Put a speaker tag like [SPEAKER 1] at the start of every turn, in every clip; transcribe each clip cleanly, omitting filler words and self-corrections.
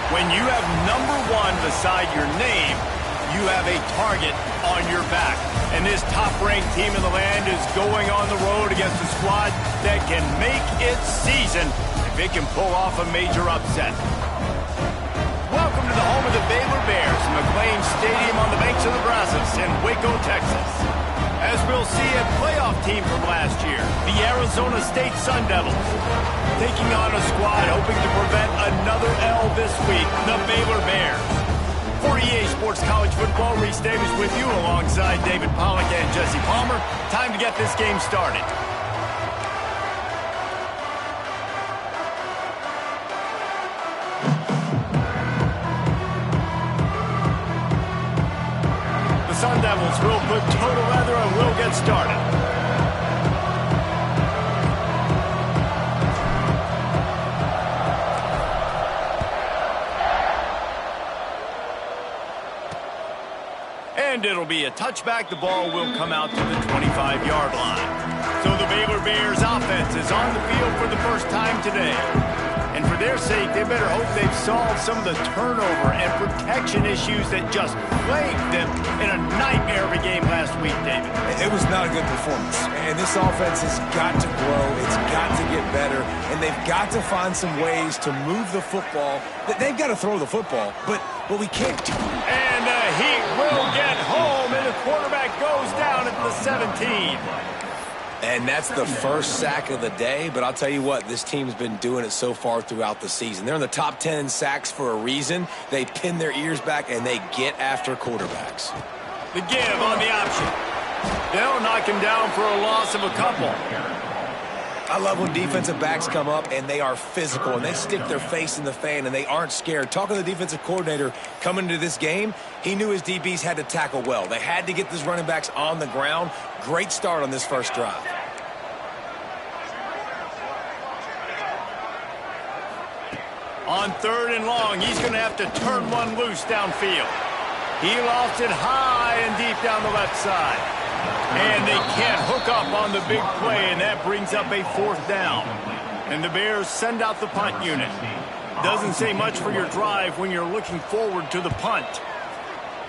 [SPEAKER 1] When you have number 1 beside your name, you have a target on your back. And this top-ranked team in the land is going on the road against a squad that can make its season if it can pull off a major upset. Welcome to the home of the Baylor Bears, McLean Stadium on the banks of the Brazos in Waco, Texas. As we'll see, a playoff team from last year, the Arizona State Sun Devils, taking on a squad hoping to prevent another L this week, the Baylor Bears. For EA Sports College Football, Reese Davis with you alongside David Pollack and Jesse Palmer. Time to get this game started. The Sun Devils will put total leather and will get started. And it'll be a touchback. The ball will come out to the 25-yard line. So the Baylor Bears offense is on the field for the first time today. And for their sake, they better hope they've solved some of the turnover and protection issues that just plagued them in a nightmare of a game last week, David.
[SPEAKER 2] It was not a good performance. And this offense has got to grow. It's got to get better. And they've got to find some ways to move the football. They've got to throw the football, but we can't do it.
[SPEAKER 1] And the Heat will get home, and the quarterback goes down at the 17.
[SPEAKER 2] And that's the first sack of the day, but I'll tell you what, this team's been doing it so far throughout the season. They're in the top 10 in sacks for a reason. They pin their ears back, and they get after quarterbacks.
[SPEAKER 1] The give on the option. They'll knock him down for a loss of a couple.
[SPEAKER 2] I love when defensive backs come up and they are physical and they stick their face in the fan and they aren't scared. Talking to the defensive coordinator coming into this game, he knew his DBs had to tackle well. They had to get these running backs on the ground. Great start on this first drive.
[SPEAKER 1] On 3rd and long, he's going to have to turn one loose downfield. He lost it high and deep down the left side. And they can't hook up on the big play, and that brings up a 4th down. And the Bears send out the punt unit. Doesn't say much for your drive when you're looking forward to the punt.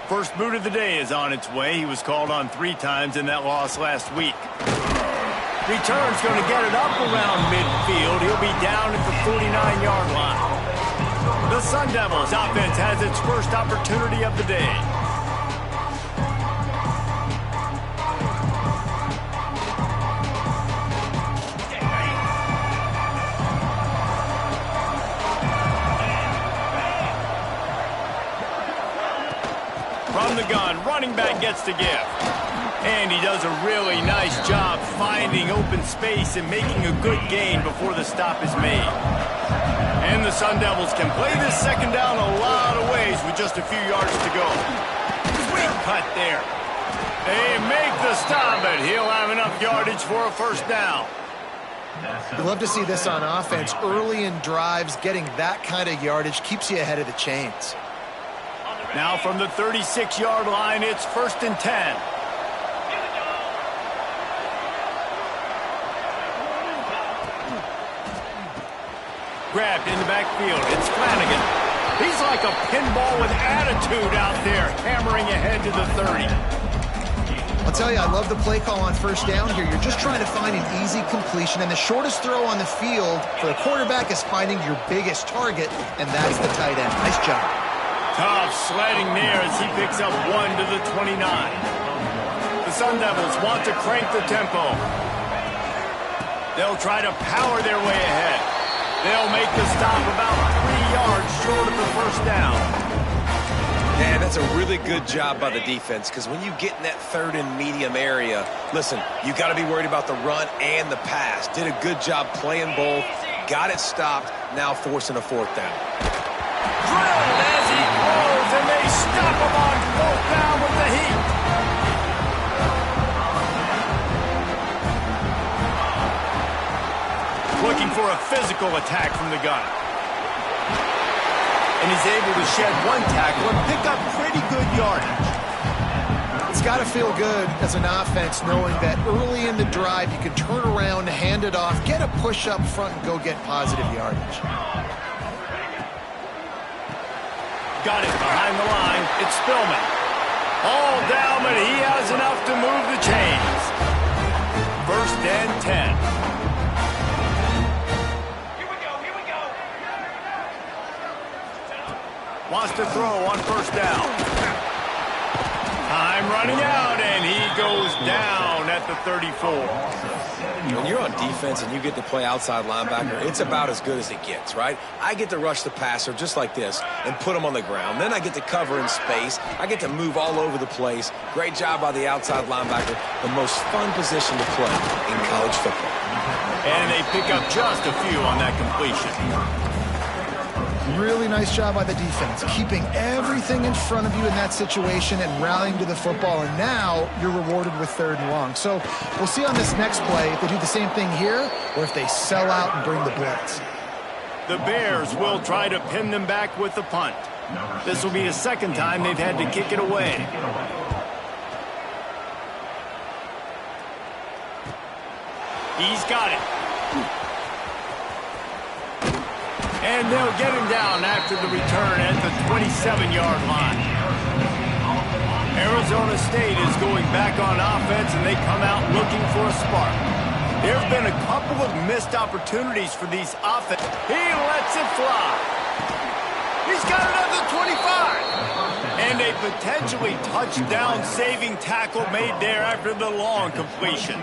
[SPEAKER 1] First boot of the day is on its way. He was called on 3 times in that loss last week. Return's going to get it up around midfield. He'll be down at the 49-yard line. The Sun Devils offense has its first opportunity of the day. From the gun, running back gets to give. And he does a really nice job finding open space and making a good gain before the stop is made. And the Sun Devils can play this second down a lot of ways with just a few yards to go. Sweet cut there. They make the stop, but he'll have enough yardage for a first down.
[SPEAKER 3] You'd love to see this on offense. Early in drives, getting that kind of yardage keeps you ahead of the chains.
[SPEAKER 1] Now from the 36-yard line, it's 1st and 10. Grabbed in the backfield. It's Flanagan. He's like a pinball with attitude out there, hammering ahead to the 30.
[SPEAKER 3] I'll tell you, I love the play call on first down here. You're just trying to find an easy completion, and the shortest throw on the field for the quarterback is finding your biggest target, and that's the tight end. Nice job.
[SPEAKER 1] Tough sledding there as he picks up 1 to the 29. The Sun Devils want to crank the tempo. They'll try to power their way ahead. They'll make the stop about 3 yards short of the first down.
[SPEAKER 2] Man, that's a really good job by the defense, because when you get in that 3rd and medium area, listen, you got to be worried about the run and the pass. Did a good job playing both, got it stopped, now forcing a 4th down.
[SPEAKER 1] Drilled as he goes, and they stop him on 4th down with the Heat. Looking for a physical attack from the gun. And he's able to shed 1 tackle and pick up pretty good yardage.
[SPEAKER 3] It's got to feel good as an offense knowing that early in the drive you can turn around, hand it off, get a push up front, and go get positive yardage.
[SPEAKER 1] got it behind the line. It's Spillman. All down, but he has enough to move the chains. 1st and 10.
[SPEAKER 4] Here we go.
[SPEAKER 1] Wants to throw on 1st down. Time running out, and he goes down at the 34.
[SPEAKER 2] When you're on defense and you get to play outside linebacker, it's about as good as it gets, right? I get to rush the passer just like this and put him on the ground. Then I get to cover in space. I get to move all over the place. Great job by the outside linebacker. The most fun position to play in college football.
[SPEAKER 1] And they pick up just a few on that completion.
[SPEAKER 3] Really nice job by the defense, keeping everything in front of you in that situation and rallying to the football. And now you're rewarded with 3rd and long. So we'll see on this next play if they do the same thing here or if they sell out and bring the blitz.
[SPEAKER 1] The Bears will try to pin them back with the punt. This will be the 2nd time they've had to kick it away. He's got it. And they'll get him down after the return at the 27-yard line. Arizona State is going back on offense, and they come out looking for a spark. There's been a couple of missed opportunities for these offense. He lets it fly. He's got it at the 25. And a potentially touchdown-saving tackle made there after the long completion.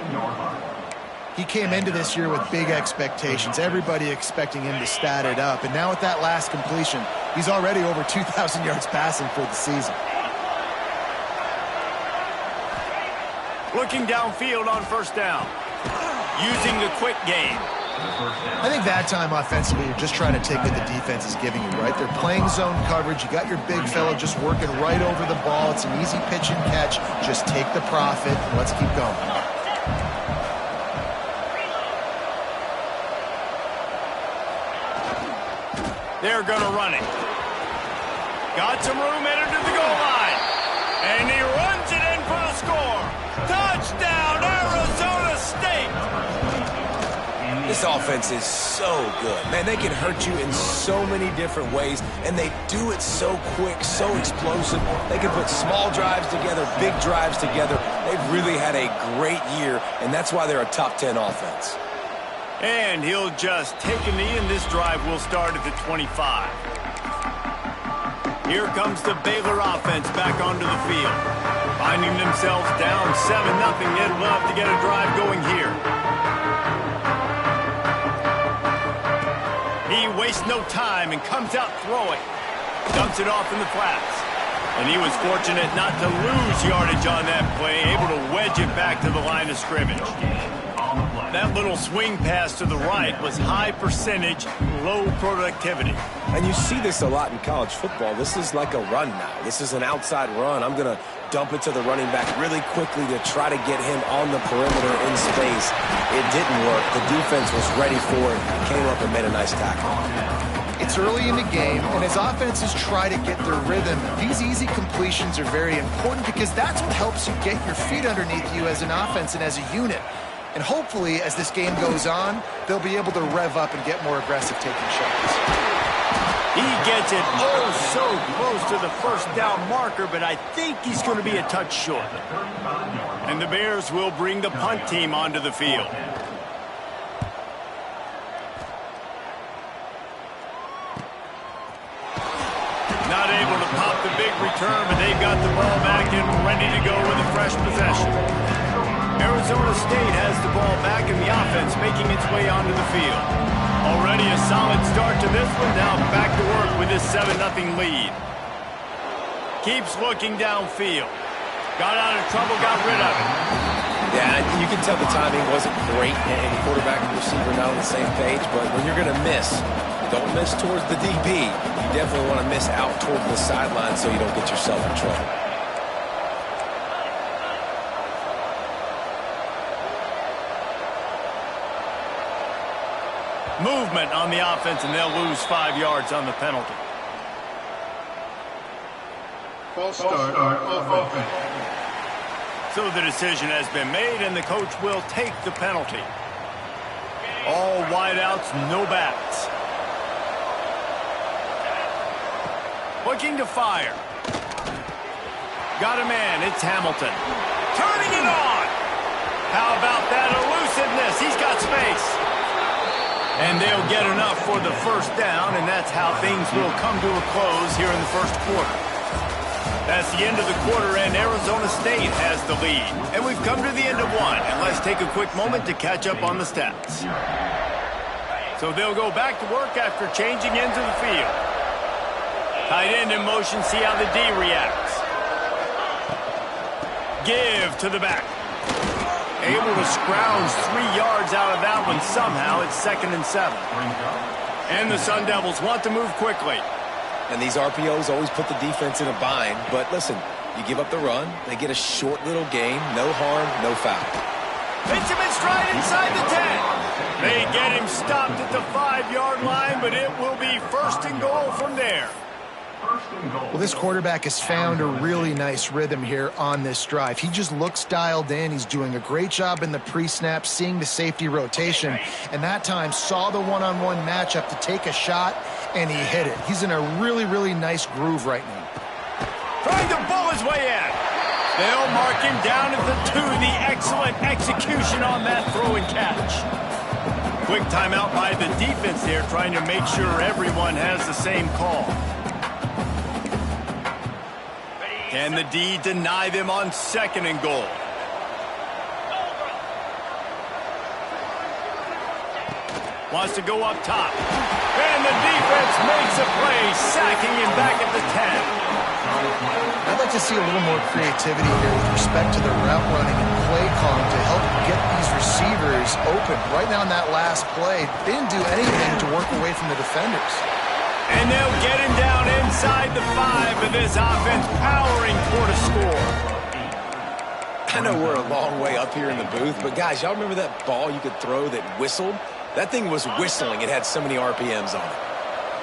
[SPEAKER 3] He came into this year with big expectations. Everybody expecting him to stat it up. And now with that last completion, he's already over 2,000 yards passing for the season.
[SPEAKER 1] Looking downfield on 1st down. Using the quick game.
[SPEAKER 3] I think that time offensively, you're just trying to take what the defense is giving you, right? They're playing zone coverage. You got your big fella just working right over the ball. It's an easy pitch and catch. Just take the profit. Let's keep going.
[SPEAKER 1] They're going to run it. Got some room headed to the goal line. And he runs it in for the score. Touchdown, Arizona State.
[SPEAKER 2] This offense is so good. Man, they can hurt you in so many different ways, and they do it so quick, so explosive. They can put small drives together, big drives together. They've really had a great year, and that's why they're a top 10 offense.
[SPEAKER 1] And he'll just take a knee, and this drive will start at the 25. Here comes the Baylor offense back onto the field. Finding themselves down 7-0, they'd love to get a drive going here. He wastes no time and comes out throwing. Dumps it off in the flats. And he was fortunate not to lose yardage on that play, able to wedge it back to the line of scrimmage. That little swing pass to the right was high percentage, low productivity.
[SPEAKER 2] And you see this a lot in college football. This is like a run now. This is an outside run. I'm going to dump it to the running back really quickly to try to get him on the perimeter in space. It didn't work. The defense was ready for it. He came up and made a nice tackle.
[SPEAKER 3] It's early in the game, and as offenses try to get their rhythm, these easy completions are very important because that's what helps you get your feet underneath you as an offense and as a unit. And hopefully, as this game goes on, they'll be able to rev up and get more aggressive taking shots.
[SPEAKER 1] He gets it so close to the 1st down marker, but I think he's going to be a touch short. And the Bears will bring the punt team onto the field. Not able to pop the big return, but they've got the ball back and ready to go with a fresh possession. Arizona State has the ball back in the offense, making its way onto the field. Already a solid start to this one. Now back to work with this 7-0 lead. Keeps looking downfield. Got out of trouble, got rid of it.
[SPEAKER 2] Yeah, you can tell the timing wasn't great, and the quarterback and receiver not on the same page, but when you're going to miss, don't miss towards the DB. You definitely want to miss out toward the sideline so you don't get yourself in trouble.
[SPEAKER 1] Movement on the offense, and they'll lose 5 yards on the penalty.
[SPEAKER 4] False start off offense.
[SPEAKER 1] So the decision has been made, and the coach will take the penalty. All wideouts, no backs. Looking to fire. Got a man. It's Hamilton. Turning it on. How about that elusiveness? He's got space. And they'll get enough for the first down, and that's how things will come to a close here in the first quarter. That's the end of the quarter, and Arizona State has the lead. And we've come to the end of one, and let's take a quick moment to catch up on the stats. So they'll go back to work after changing into the field. Tight end in motion, see how the D reacts. Give to the back. Able to scrounge 3 yards out of that one somehow. It's 2nd and 7. And the Sun Devils want to move quickly.
[SPEAKER 2] And these RPOs always put the defense in a bind. But listen, you give up the run, they get a short little gain, no harm, no foul.
[SPEAKER 1] Hits him in stride inside the 10. They get him stopped at the 5-yard line, but it will be 1st and goal from there.
[SPEAKER 3] Well, this quarterback has found a really nice rhythm here on this drive. He just looks dialed in. He's doing a great job in the pre-snap, seeing the safety rotation, and that time saw the one-on-one matchup to take a shot, and he hit it. He's in a really, really nice groove right now.
[SPEAKER 1] Trying to bull his way in. They'll mark him down at the 2. The excellent execution on that throw and catch. Quick timeout by the defense there, trying to make sure everyone has the same call. Can the D deny them on 2nd and goal? Wants to go up top. And the defense makes a play, sacking him back at the 10.
[SPEAKER 3] I'd like to see a little more creativity here with respect to the route running and play calling to help get these receivers open. Right now in that last play, they didn't do anything to work away from the defenders.
[SPEAKER 1] And they'll get him down inside the 5 with this offense powering toward a score.
[SPEAKER 2] I know we're a long way up here in the booth, but guys, y'all remember that ball you could throw that whistled? That thing was whistling. It had so many RPMs on it.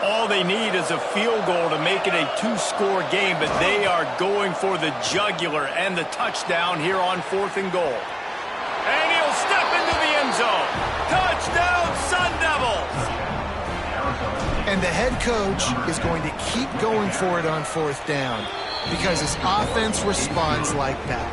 [SPEAKER 1] All they need is a field goal to make it a 2-score game, but they are going for the jugular and the touchdown here on 4th and goal. And he'll step into the end zone. Touchdown, Sun Devils!
[SPEAKER 3] And the head coach is going to keep going for it on 4th down because his offense responds like that.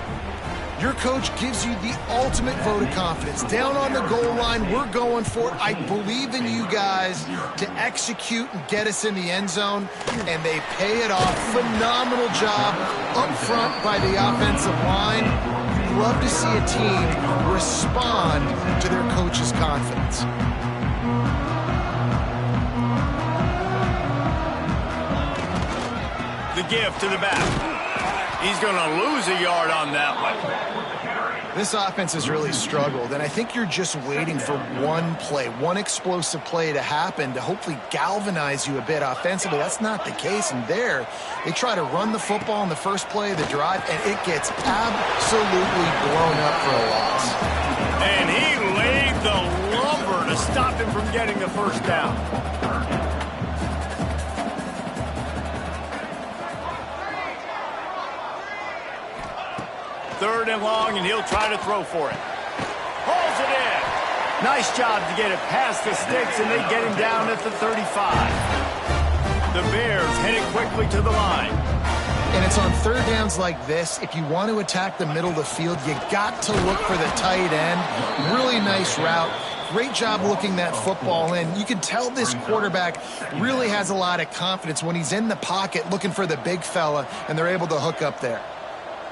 [SPEAKER 3] Your coach gives you the ultimate vote of confidence. Down on the goal line, we're going for it. I believe in you guys to execute and get us in the end zone, and they pay it off. Phenomenal job up front by the offensive line. You'd love to see a team respond to their coach's confidence.
[SPEAKER 1] The give to the back. He's going to lose a yard on that one.
[SPEAKER 3] This offense has really struggled, and I think you're just waiting for one play, one explosive play to happen to hopefully galvanize you a bit offensively. That's not the case, and there they try to run the football in the first play of the drive, and it gets absolutely blown up for a loss.
[SPEAKER 1] And he laid the lumber to stop him from getting the first down. 3rd and long, and he'll try to throw for it. Pulls it in. Nice job to get it past the sticks, and they get him down at the 35. The Bears headed quickly to the line.
[SPEAKER 3] And it's on 3rd downs like this. If you want to attack the middle of the field, you got to look for the tight end. Really nice route. Great job looking that football in. You can tell this quarterback really has a lot of confidence when he's in the pocket looking for the big fella, and they're able to hook up there.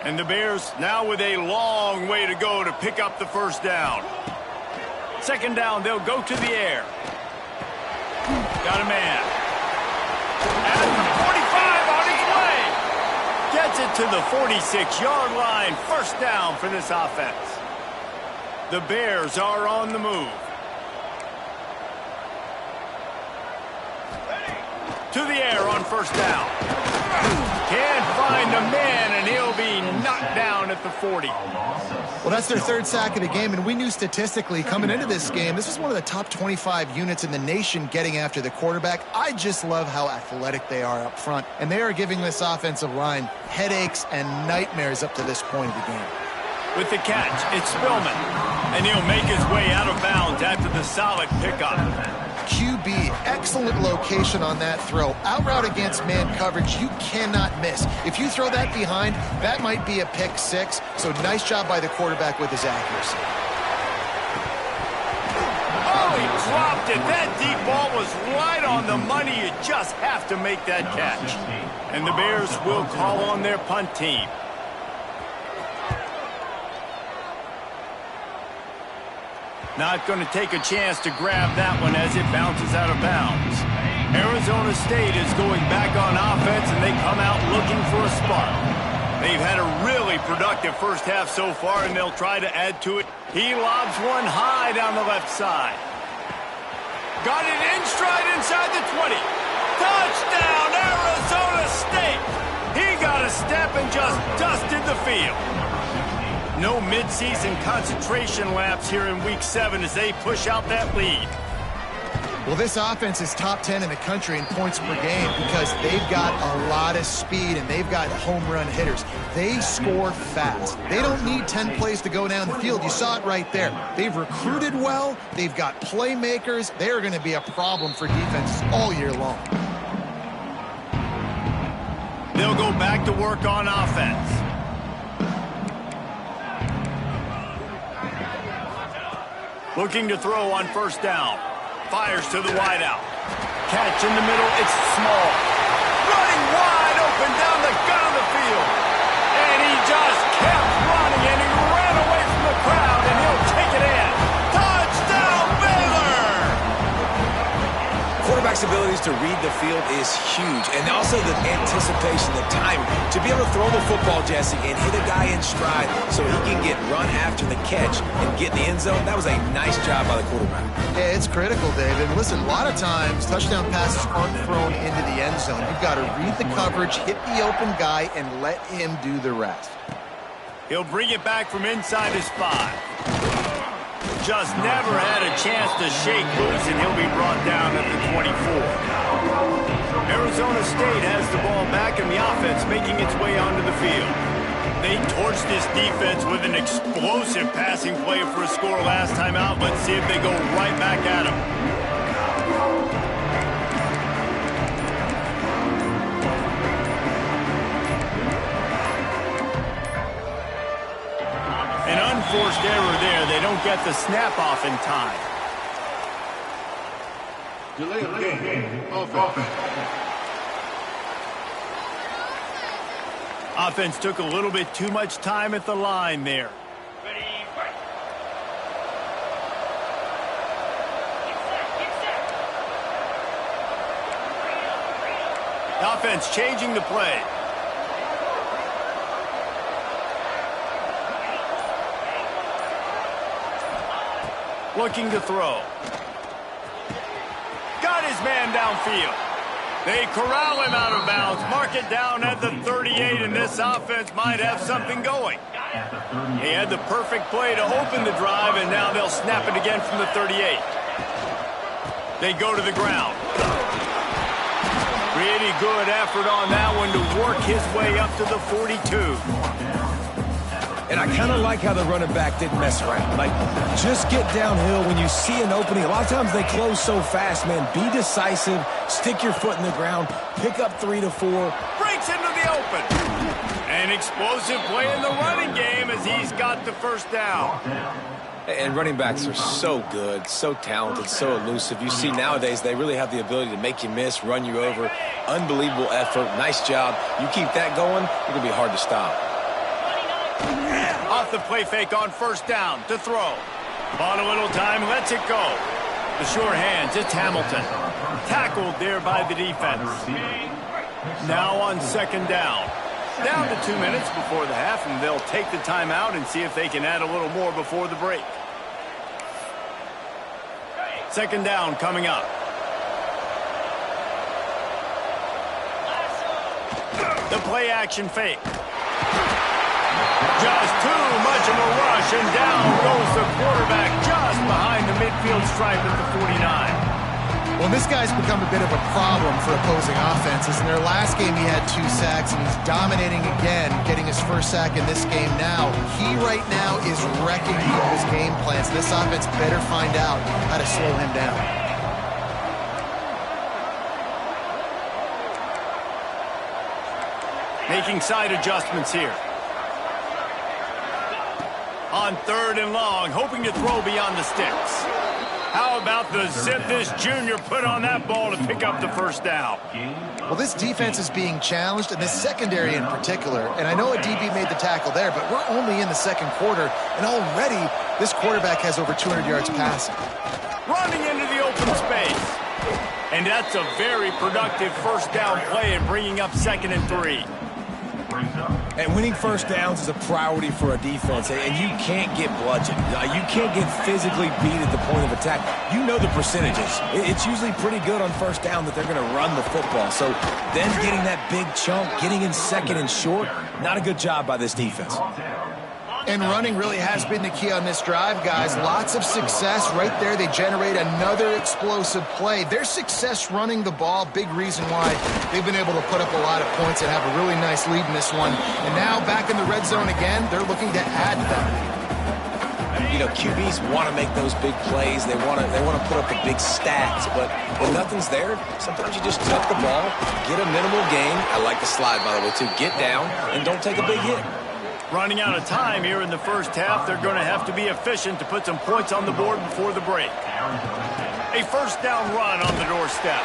[SPEAKER 1] And the Bears now with a long way to go to pick up the first down. 2nd down, they'll go to the air. Got a man. At the 45 on his way. Gets it to the 46-yard line. First down for this offense. The Bears are on the move. To the air on 1st down. Can't find a man, and he'll be knocked down at the 40.
[SPEAKER 3] Well, that's their 3rd sack of the game, and we knew statistically coming into this game, this is one of the top 25 units in the nation getting after the quarterback. I just love how athletic they are up front, and they are giving this offensive line headaches and nightmares up to this point of the game.
[SPEAKER 1] With the catch, it's Spillman, and he'll make his way out of bounds after the solid pickup.
[SPEAKER 3] QB, excellent location on that throw. Out route against man coverage, you cannot miss. If you throw that behind, that might be a pick six. So nice job by the quarterback with his accuracy.
[SPEAKER 1] Oh, he dropped it. That deep ball was right on the money. You just have to make that catch. And the Bears will call on their punt team. Not going to take a chance to grab that one as it bounces out of bounds. Arizona State is going back on offense, and they come out looking for a spark. They've had a really productive first half so far, and they'll try to add to it. He lobs one high down the left side. Got it in stride inside the 20. Touchdown, Arizona State! He got a step and just dusted the field. No midseason concentration laps here in Week 7 as they push out that lead.
[SPEAKER 3] Well, this offense is top 10 in the country in points per game because they've got a lot of speed and they've got home run hitters. They score fast. They don't need 10 plays to go down the field. You saw it right there. They've recruited well. They've got playmakers. They are going to be a problem for defenses all year long.
[SPEAKER 1] They'll go back to work on offense. Looking to throw on first down. Fires to the wideout. Catch in the middle. It's small. Running wide open down the gut of the field. And he just kept running, and he ran away from the crowd, and he'll take it in. Touchdown, Baylor!
[SPEAKER 2] Quarterback's abilities to read the field is huge, and also the anticipation, the time to be able to throw the football, Jesse, and hit a guy in stride so he can get run after the catch and get in the end zone. That was a nice job by the quarterback.
[SPEAKER 3] Yeah, it's critical, David. Listen, a lot of times touchdown passes aren't thrown into the end zone. You've got to read the coverage, hit the open guy, and let him do the rest.
[SPEAKER 1] He'll bring it back from inside his 5. Just never had a chance to shake loose, and he'll be brought down at the 24. Arizona State has the ball back, and the offense making its way onto the field. They torched this defense with an explosive passing play for a score last time out. Let's see if they go right back at him. An unforced error there. They don't get the snap off in time.
[SPEAKER 4] Delay of game. Offense.
[SPEAKER 1] Offense took a little bit too much time at the line there.
[SPEAKER 4] Ready, break.
[SPEAKER 1] The offense changing the play. Looking to throw. Got his man downfield. They corral him out of bounds, mark it down at the 38, and this offense might have something going. He had the perfect play to open the drive, and now they'll snap it again from the 38. They go to the ground. Pretty good effort on that one to work his way up to the 42.
[SPEAKER 2] And I kind of like how the running back didn't mess around. Like, just get downhill when you see an opening. A lot of times they close so fast, man. Be decisive, stick your foot in the ground, pick up 3 to 4.
[SPEAKER 1] Breaks into the open. An explosive play in the running game as he's got the first down.
[SPEAKER 2] And running backs are so good, so talented, so elusive. You see nowadays they really have the ability to make you miss, run you over. Unbelievable effort. Nice job. You keep that going, it's going to be hard to stop.
[SPEAKER 1] Off the play fake on first down to throw. Bought a little time, lets it go. The sure hands, it's Hamilton. Tackled there by the defense. Now on second down. Down to 2 minutes before the half, and they'll take the timeout and see if they can add a little more before the break. Second down coming up. The play action fake. Just too much of a rush, and down goes the quarterback just behind the midfield stripe at the 49.
[SPEAKER 3] Well, this guy's become a bit of a problem for opposing offenses. In their last game, he had 2 sacks, and he's dominating again, getting his first sack in this game now. He right now is wrecking people's game plans. This offense better find out how to slow him down.
[SPEAKER 1] Making side adjustments here. On 3rd and long, hoping to throw beyond the sticks. How about the zip this junior put on that ball to pick up the first down?
[SPEAKER 3] Well, this defense is being challenged, and this secondary in particular. And I know a DB made the tackle there, but we're only in the second quarter, and already this quarterback has over 200 yards passing.
[SPEAKER 1] Running into the open space. And that's a very productive first down play and bringing up 2nd and 3.
[SPEAKER 2] And winning first downs is a priority for a defense, and you can't get bludgeoned. You can't get physically beat at the point of attack. You know the percentages. It's usually pretty good on first down that they're going to run the football. So then getting that big chunk, getting in 2nd and short, not a good job by this defense.
[SPEAKER 3] And running really has been the key on this drive, guys. Lots of success right there. They generate another explosive play. Their success running the ball, big reason why they've been able to put up a lot of points and have a really nice lead in this one. And now back in the red zone again, they're looking to add to that.
[SPEAKER 2] You know, QBs want to make those big plays. They want to put up the big stats. But when nothing's there, sometimes you just tuck the ball, get a minimal gain. I like the slide, by the way, too. Get down and don't take a big hit.
[SPEAKER 1] Running out of time here in the first half, they're going to have to be efficient to put some points on the board before the break. A first down run on the doorstep.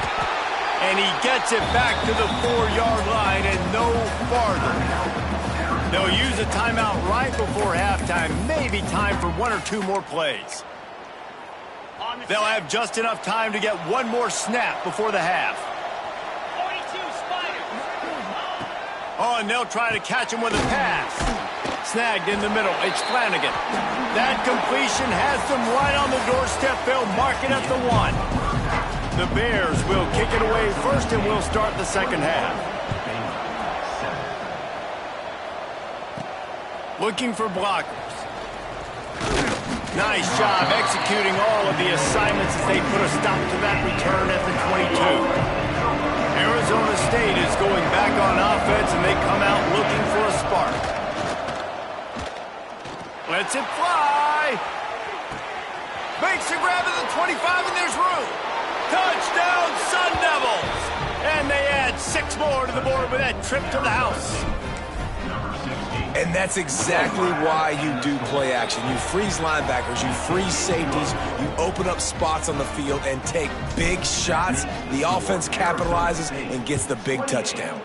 [SPEAKER 1] And he gets it back to the 4-yard line and no farther. They'll use a timeout right before halftime. Maybe time for 1 or 2 more plays. They'll have just enough time to get one more snap before the half. Oh, and they'll try to catch him with a pass. Snagged in the middle. It's Flanagan. That completion has them right on the doorstep. They'll mark it at the 1. The Bears will kick it away first, and we'll start the second half. Looking for blockers. Nice job executing all of the assignments as they put a stop to that return at the 22. Arizona State is going back on offense, and they come out looking for a spark. Lets it fly. Makes a grab at the 25, and there's room. Touchdown, Sun Devils. And they add 6 more to the board with that trip to the house.
[SPEAKER 2] And that's exactly why you do play action. You freeze linebackers, you freeze safeties, you open up spots on the field and take big shots. The offense capitalizes and gets the big touchdown.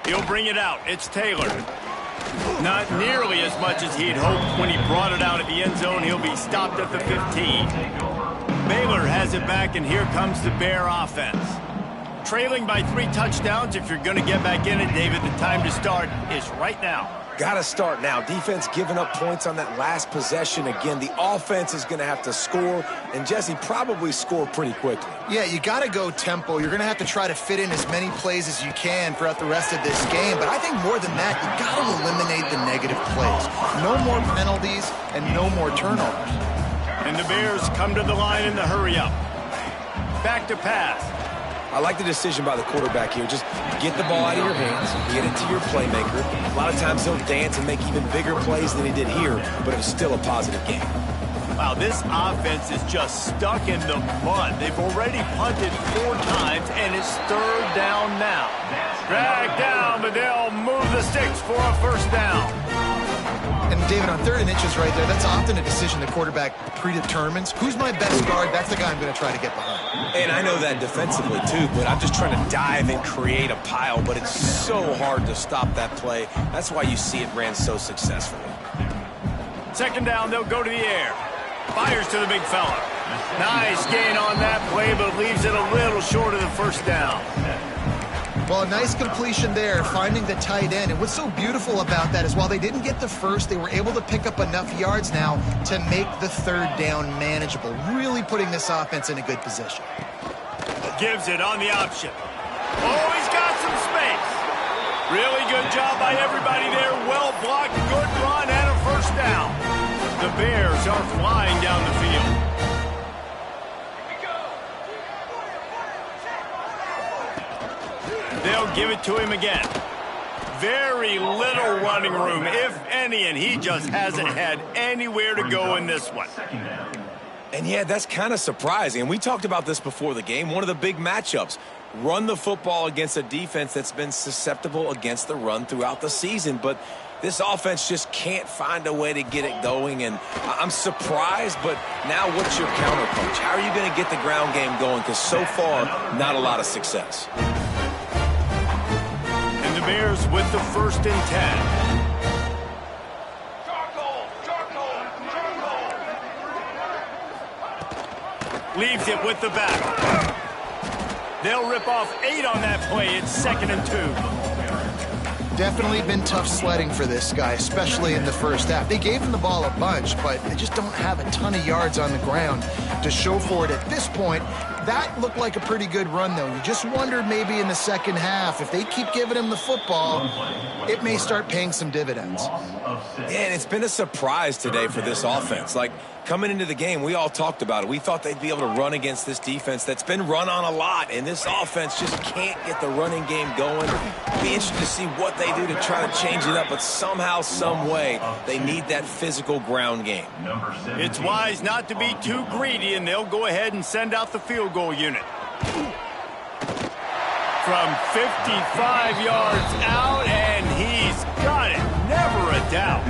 [SPEAKER 1] He'll bring it out. It's Taylor. Not nearly as much as he'd hoped when he brought it out at the end zone. He'll be stopped at the 15. Baylor has it back, and here comes the Bear offense. Trailing by 3 touchdowns. If you're going to get back in it, David, the time to start is right now.
[SPEAKER 2] Got to start now. Defense giving up points on that last possession. Again, the offense is going to have to score, and Jesse probably score pretty quickly.
[SPEAKER 3] Yeah, you got to go tempo. You're going to have to try to fit in as many plays as you can throughout the rest of this game. But I think more than that, you got to eliminate the negative plays. No more penalties and no more turnovers.
[SPEAKER 1] And the Bears come to the line in the hurry-up. Back to pass.
[SPEAKER 2] I like the decision by the quarterback here. Just get the ball out of your hands, get it to your playmaker. A lot of times he'll dance and make even bigger plays than he did here, but it was still a positive game.
[SPEAKER 1] Wow, this offense is just stuck in the mud. They've already punted 4 times, and it's 3rd down now. Drag down, but they'll move the sticks for a first down.
[SPEAKER 3] And David, on 3rd and inches right there, that's often a decision the quarterback predetermines. Who's my best guard? That's the guy I'm going to try to get behind.
[SPEAKER 2] And I know that defensively, too, but I'm just trying to dive and create a pile, but it's so hard to stop that play. That's why you see it ran so successfully.
[SPEAKER 1] 2nd down, they'll go to the air. Fires to the big fella. Nice gain on that play, but leaves it a little short of the first down.
[SPEAKER 3] Well, a nice completion there, finding the tight end. And what's so beautiful about that is while they didn't get the first, they were able to pick up enough yards now to make the 3rd down manageable, really putting this offense in a good position.
[SPEAKER 1] Gives it on the option. Oh, he's got some space. Really good job by everybody there. Well blocked, good run, and a first down. The Bears are flying down the field. They'll give it to him again. Very little running room, if any, and he just hasn't had anywhere to go in this one.
[SPEAKER 2] And yeah, that's kind of surprising. And we talked about this before the game. One of the big matchups. run the football against a defense that's been susceptible against the run throughout the season. But this offense just can't find a way to get it going, and I'm surprised, but now what's your counterpunch? How are you going to get the ground game going? Because so far, not a lot of success.
[SPEAKER 1] And the Bears with the 1st and 10. Leaves it with the back. They'll rip off 8 on that play. It's 2nd and 2.
[SPEAKER 3] Definitely been tough sledding for this guy, especially in the first half. They gave him the ball a bunch, but they just don't have a ton of yards on the ground to show for it at this point. That looked like a pretty good run, though. You just wondered maybe in the second half, if they keep giving him the football, it may start paying some dividends.
[SPEAKER 2] Yeah, and it's been a surprise today for this offense. Like, coming into the game, we all talked about it. We thought they'd be able to run against this defense that's been run on a lot, and this offense just can't get the running game going. Be interested to see what they do to try to change it up, but somehow, some way, they need that physical ground game.
[SPEAKER 1] It's wise not to be too greedy, and they'll go ahead and send out the field goal unit. From 55 yards out, and he's got it. Never a doubt.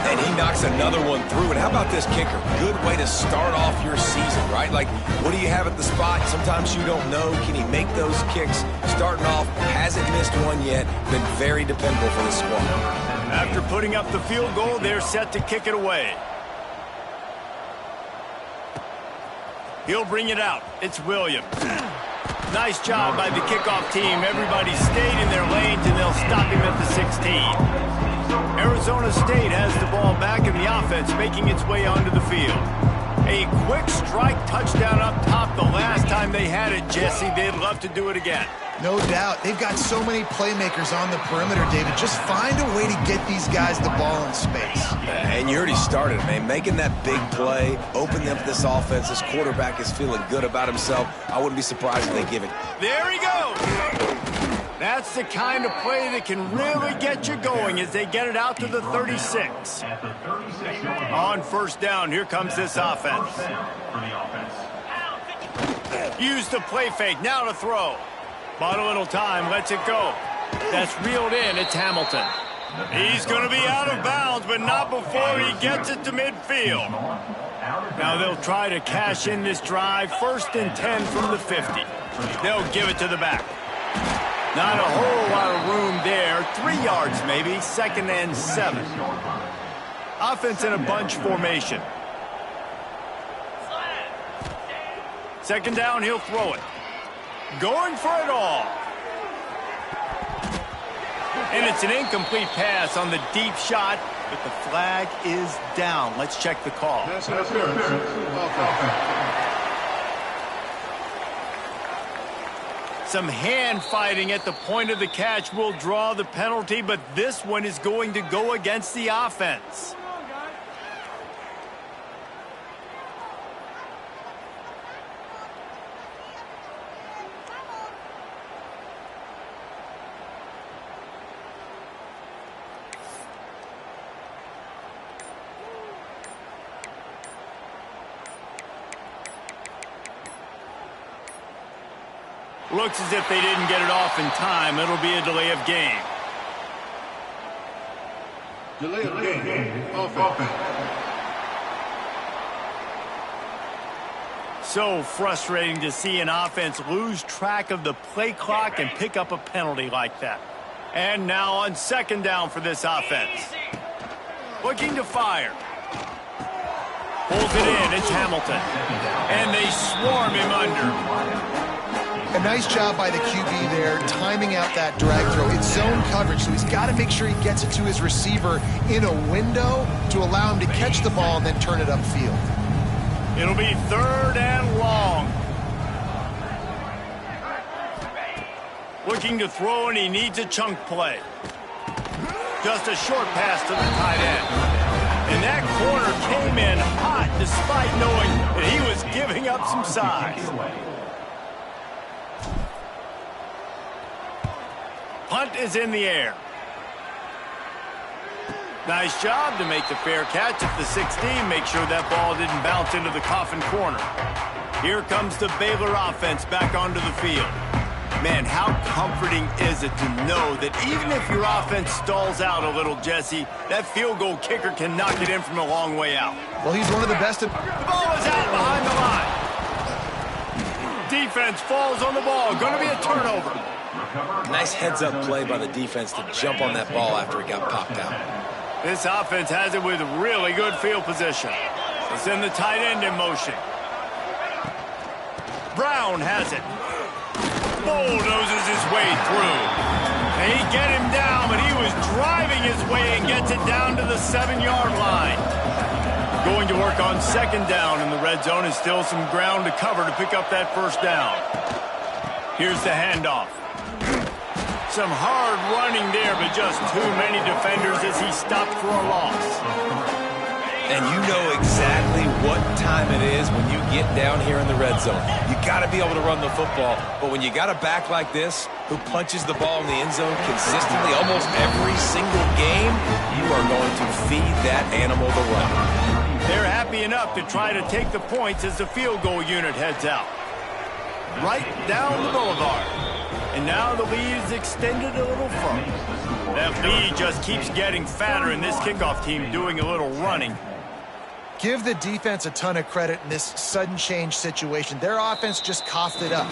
[SPEAKER 2] And he knocks another one through. And how about this kicker? Good way to start off your season, right? Like, what do you have at the spot? Sometimes you don't know. Can he make those kicks? Starting off, hasn't missed one yet. Been very dependable for the squad.
[SPEAKER 1] After putting up the field goal, they're set to kick it away. He'll bring it out. It's Williams. Nice job by the kickoff team. Everybody stayed in their lanes, and they'll stop him at the 16. Arizona State has the ball back in the offense, making its way onto the field. A quick strike touchdown up top the last time they had it, Jesse. They'd love to do it again.
[SPEAKER 3] No doubt. They've got so many playmakers on the perimeter, David. Just find a way to get these guys the ball in space.
[SPEAKER 2] And you already started, man. Making that big play, opening up this offense. This quarterback is feeling good about himself. I wouldn't be surprised if they give it.
[SPEAKER 1] There he goes. That's the kind of play that can really get you going as they get it out to the 36. On 1st down, here comes this offense. Use the play fake, now to throw. Bought a little time, lets it go. That's reeled in, it's Hamilton. He's going to be out of bounds, but not before he gets it to midfield. Now they'll try to cash in this drive. 1st and 10 from the 50. They'll give it to the back. Not a whole lot of room there. 3 yards maybe. 2nd and 7. Offense in a bunch formation. 2nd down, he'll throw it. Going for it all. And it's an incomplete pass on the deep shot, but the flag is down. Let's check the call. Some hand fighting at the point of the catch will draw the penalty, but this one is going to go against the offense. Looks as if they didn't get it off in time. It'll be a delay of game.
[SPEAKER 4] Delay of game. Offense.
[SPEAKER 1] So frustrating to see an offense lose track of the play clock and pick up a penalty like that. And now on 2nd down for this offense. Looking to fire. Pulls it in. It's Hamilton. And they swarm him under.
[SPEAKER 3] A nice job by the QB there, timing out that drag throw. It's zone coverage, so he's got to make sure he gets it to his receiver in a window to allow him to catch the ball and then turn it upfield.
[SPEAKER 1] It'll be 3rd and long. Looking to throw, and he needs a chunk play. Just a short pass to the tight end. And that corner came in hot despite knowing that he was giving up some size. Punt is in the air. Nice job to make the fair catch at the 16. Make sure that ball didn't bounce into the coffin corner. Here comes the Baylor offense back onto the field. Man, how comforting is it to know that even if your offense stalls out a little, Jesse, that field goal kicker can knock it in from a long way out.
[SPEAKER 3] Well, he's one of the best.
[SPEAKER 1] The ball is out behind the line. Defense falls on the ball. Going to be a turnover.
[SPEAKER 2] Nice heads-up play by the defense to jump on that ball after it got popped out.
[SPEAKER 1] This offense has it with really good field position. It's in the tight end in motion. Brown has it. Bulldozes his way through. They get him down, but he was driving his way and gets it down to the 7-yard line. Going to work on second down in the red zone is still some ground to cover to pick up that first down. Here's the handoff. Some hard running there, but just too many defenders as he stopped for a loss.
[SPEAKER 2] And you know exactly what time it is when you get down here in the red zone. You got to be able to run the football, but when you got a back like this who punches the ball in the end zone consistently almost every single game, you are going to feed that animal the run.
[SPEAKER 1] They're happy enough to try to take the points as the field goal unit heads out. Right down the boulevard. And now the lead is extended a little further. That lead just keeps getting fatter, and this kickoff team doing a little running.
[SPEAKER 3] Give the defense a ton of credit in this sudden change situation. Their offense just coughed it up.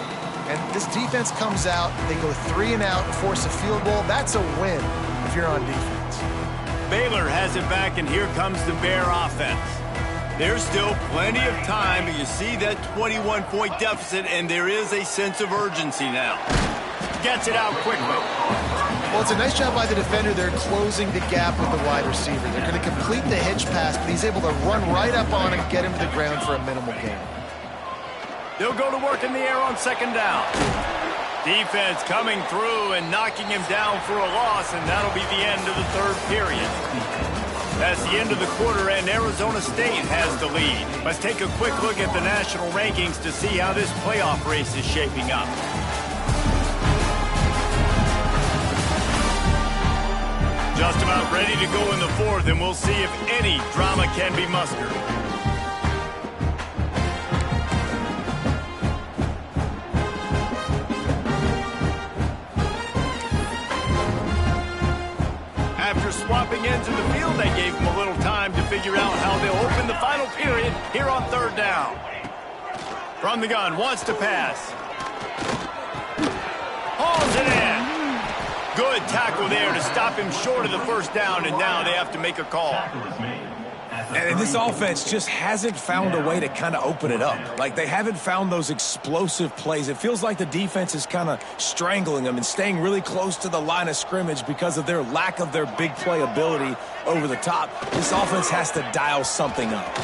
[SPEAKER 3] And this defense comes out, they go 3 and out, force a field goal. That's a win if you're on defense.
[SPEAKER 1] Baylor has it back, and here comes the Bear offense. There's still plenty of time, but you see that 21-point deficit, and there is a sense of urgency now. Gets it out quickly.
[SPEAKER 3] Well, it's a nice job by the defender. They're closing the gap with the wide receiver. They're going to complete the hitch pass, but he's able to run right up on him, get him to the ground for a minimal gain.
[SPEAKER 1] They'll go to work in the air on second down. Defense coming through and knocking him down for a loss, and that'll be the end of the third period. That's the end of the quarter, and Arizona State has the lead. Let's take a quick look at the national rankings to see how this playoff race is shaping up. Just about ready to go in the fourth, and we'll see if any drama can be mustered. After swapping ends in the field, they gave them a little time to figure out how they'll open the final period here on third down. From the gun, wants to pass. Hauls it in. Good tackle there to stop him short of the first down, and now they have to make a call.
[SPEAKER 2] And this offense just hasn't found a way to kind of open it up. Like, they haven't found those explosive plays. It feels like the defense is kind of strangling them and staying really close to the line of scrimmage because of their lack of their big play ability over the top. This offense has to dial something up.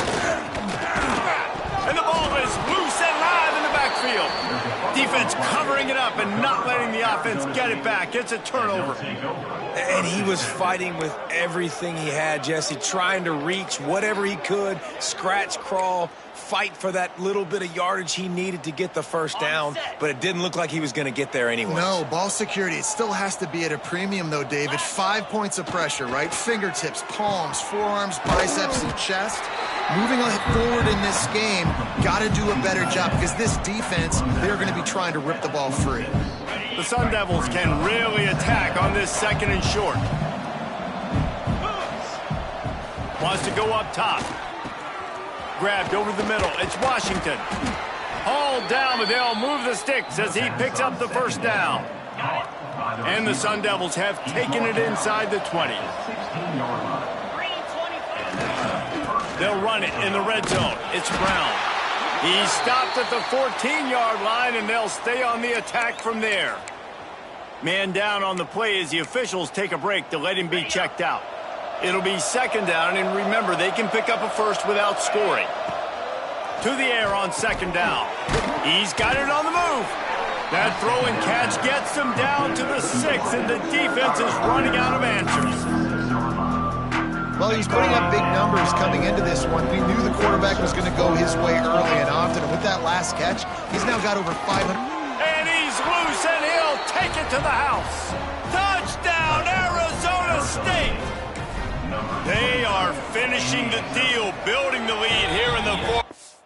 [SPEAKER 1] And the ball is loose and live in the backfield. Defense covering it up and not letting the offense get it back. It's a turnover.
[SPEAKER 2] And he was fighting with everything he had, Jesse, trying to reach whatever he could, scratch, crawl, fight for that little bit of yardage he needed to get the first down, but it didn't look like he was going to get there anyway.
[SPEAKER 3] No, ball security, it still has to be at a premium, though, David. 5 points of pressure, right? Fingertips, palms, forearms, biceps, and chest. Moving forward in this game, got to do a better job because this defense, they're going to be trying to rip the ball free.
[SPEAKER 1] The Sun Devils can really attack on this second and short. Wants to go up top. Grabbed over the middle. It's Washington. Hauled down, but they'll move the sticks as he picks up the first down. And the Sun Devils have taken it inside the 20. They'll run it in the red zone. It's Brown. He stopped at the 14-yard line, and they'll stay on the attack from there. Man down on the play as the officials take a break to let him be checked out. It'll be second down, and remember, they can pick up a first without scoring. To the air on second down. He's got it on the move. That throw and catch gets them down to the 6, and the defense is running out of answers.
[SPEAKER 3] Well, he's putting up big numbers coming into this one. We knew the quarterback was going to go his way early and often. And with that last catch, he's now got over 500.
[SPEAKER 1] And he's loose, and he'll take it to the house. Touchdown, Arizona State. They are finishing the deal, building the lead here in the fourth.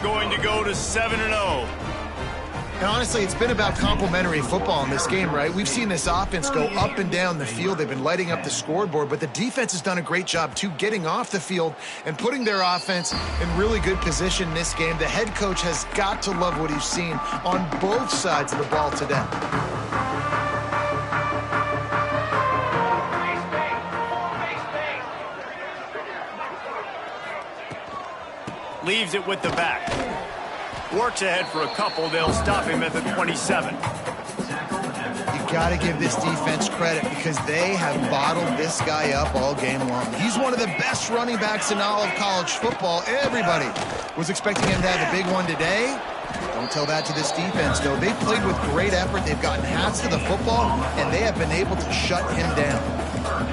[SPEAKER 1] going to go to 7-0.
[SPEAKER 3] And honestly, it's been about complementary football in this game, right? We've seen this offense go up and down the field. They've been lighting up the scoreboard, but the defense has done a great job, too, getting off the field and putting their offense in really good position in this game. The head coach has got to love what he's seen on both sides of the ball today.
[SPEAKER 1] Leaves it with the back. Works ahead for a couple. They'll stop him at the 27.
[SPEAKER 3] You got to give this defense credit because they have bottled this guy up all game long. He's one of the best running backs in all of college football. Everybody was expecting him to have a big one today. Don't tell that to this defense, though. They've played with great effort. They've gotten hats to the football, and they have been able to shut him down.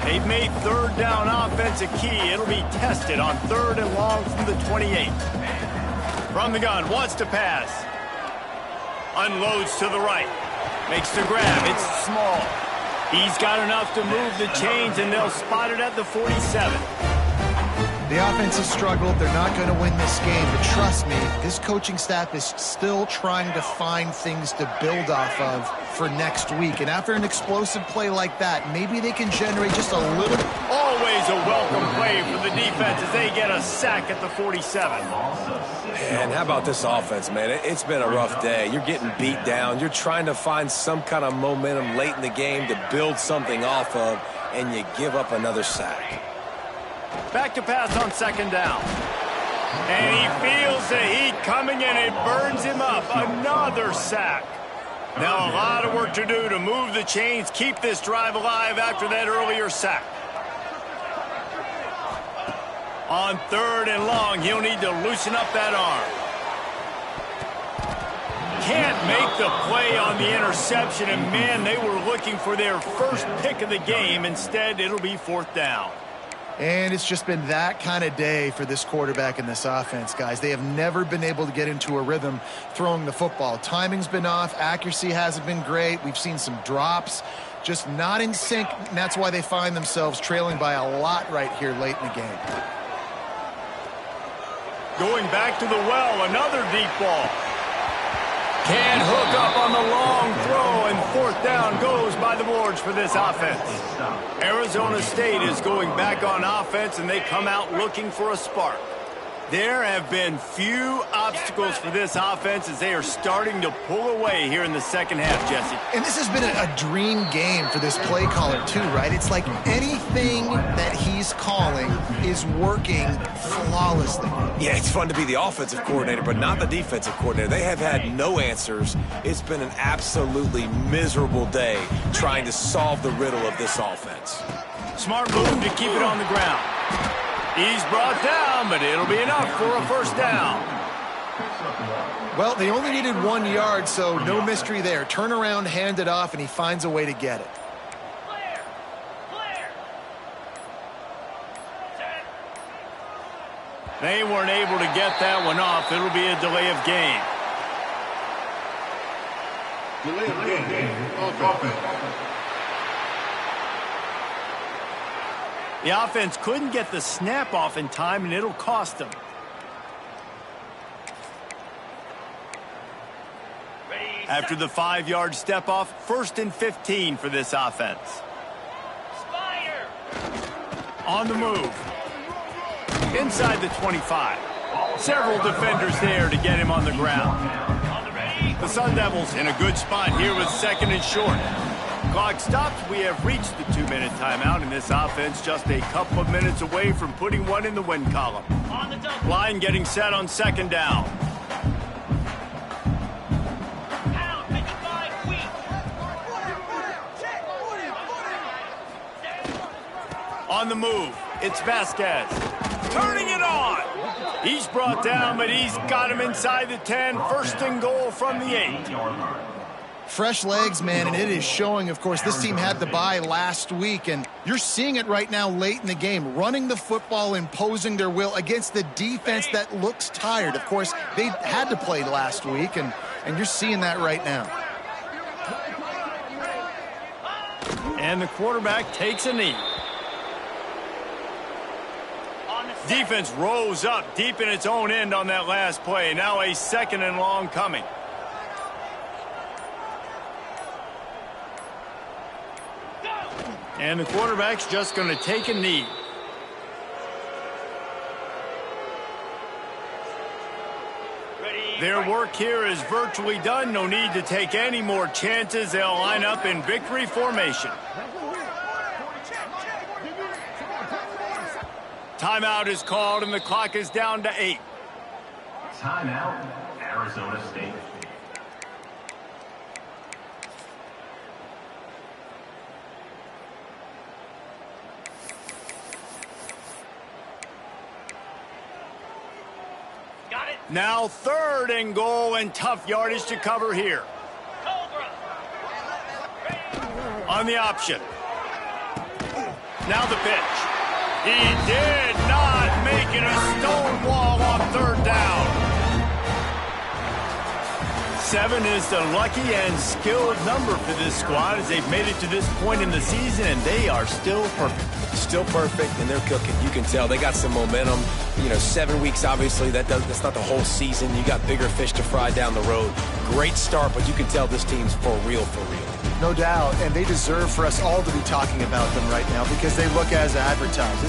[SPEAKER 1] They've made third down offense a key. It'll be tested on 3rd and long from the 28. From the gun, wants to pass. Unloads to the right. Makes the grab. It's small. He's got enough to move the chains, and they'll spot it at the 47.
[SPEAKER 3] The offense has struggled. They're not going to win this game, but trust me, this coaching staff is still trying to find things to build off of for next week. And after an explosive play like that, maybe they can generate just a little.
[SPEAKER 1] Always a welcome play for the defense as they get a sack at the 47.
[SPEAKER 2] And how about this offense, man? It's been a rough day. You're getting beat down. You're trying to find some kind of momentum late in the game to build something off of, and you give up another sack.
[SPEAKER 1] Back to pass on 2nd down. And he feels the heat coming, and it burns him up. Another sack. Now a lot of work to do to move the chains, keep this drive alive after that earlier sack. On 3rd and long, he'll need to loosen up that arm. Can't make the play on the interception, and man, they were looking for their first pick of the game. Instead, it'll be 4th down.
[SPEAKER 3] And it's just been that kind of day for this quarterback and this offense, guys. They have never been able to get into a rhythm throwing the football. Timing's been off. Accuracy hasn't been great. We've seen some drops, just not in sync, and that's why they find themselves trailing by a lot right here late in the game.
[SPEAKER 1] Going back to the well, another deep ball. Can't hook up on the long throw, and 4th down goes by the boards for this offense. Arizona State is going back on offense, and they come out looking for a spark. There have been few obstacles for this offense as they are starting to pull away here in the second half, Jesse.
[SPEAKER 3] And this has been a dream game for this play caller, too, right? It's like anything that he's calling is working flawlessly.
[SPEAKER 2] Yeah, it's fun to be the offensive coordinator, but not the defensive coordinator. They have had no answers. It's been an absolutely miserable day trying to solve the riddle of this offense.
[SPEAKER 1] Smart move to keep it on the ground. He's brought down, but it'll be enough for a 1st down.
[SPEAKER 3] Well, they only needed 1 yard, so no mystery there. Turn around, hand it off, and he finds a way to get it.
[SPEAKER 1] They weren't able to get that one off. It'll be a delay of game.
[SPEAKER 4] Delay of game. Offense.
[SPEAKER 1] The offense couldn't get the snap off in time, and it'll cost them. After the 5-yard step off, 1st and 15 for this offense. On the move. Inside the 25. Several defenders there to get him on the ground. The Sun Devils in a good spot here with 2nd and short. Clock stops. We have reached the 2-minute timeout, and this offense just a couple of minutes away from putting one in the win column. Line getting set on 2nd down. On the move, it's Vasquez. Turning it on. He's brought down, but he's got him inside the 10. 1st and goal from the 8.
[SPEAKER 3] Fresh legs, man, and it is showing. Of course, this team had the bye last week, and you're seeing it right now late in the game, running the football, imposing their will against the defense that looks tired. Of course, they had to play last week, and you're seeing that right now.
[SPEAKER 1] And the quarterback takes a knee. Defense rose up deep in its own end on that last play. Now a 2nd and long coming. And the quarterback's just going to take a knee. Their work here is virtually done. No need to take any more chances. They'll line up in victory formation. Timeout is called, and the clock is down to 8.
[SPEAKER 5] Timeout, Arizona State.
[SPEAKER 1] Now 3rd and goal, and tough yardage to cover here. On the option. Now the pitch. He did not make it a stone wall on 3rd down. 7 is the lucky and skilled number for this squad as they've made it to this point in the season, and they are still perfect.
[SPEAKER 2] Still perfect, and they're cooking. You can tell they got some momentum. 7 weeks, obviously, that's not the whole season. You got bigger fish to fry down the road. Great start, but you can tell this team's for real, for real.
[SPEAKER 3] No doubt, and they deserve for us all to be talking about them right now because they look as advertised.